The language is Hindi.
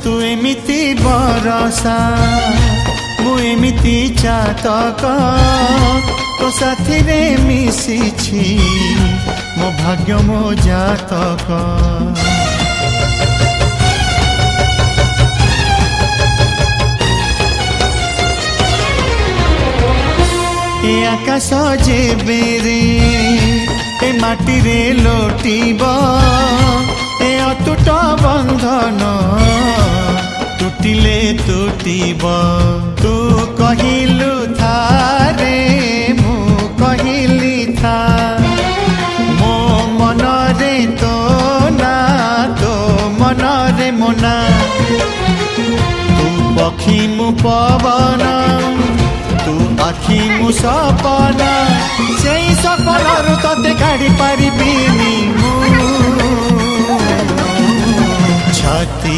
तू एमिति बरसा मु एमिति चातक तो साथी रे मिशिछि मो भाग्य मो जातक। ए आकाश जेबेरे ए माटी रे लोटिब ए अतुट बंधन टूटिले टूटिब। तू कहिलु था रे मु कहिली था मो मन रे तो ना तो मन रे मोना। तू पक्षी मु पवन तू आखि मु सपना से सपन तते काढ़ी पारिबिनी छाती।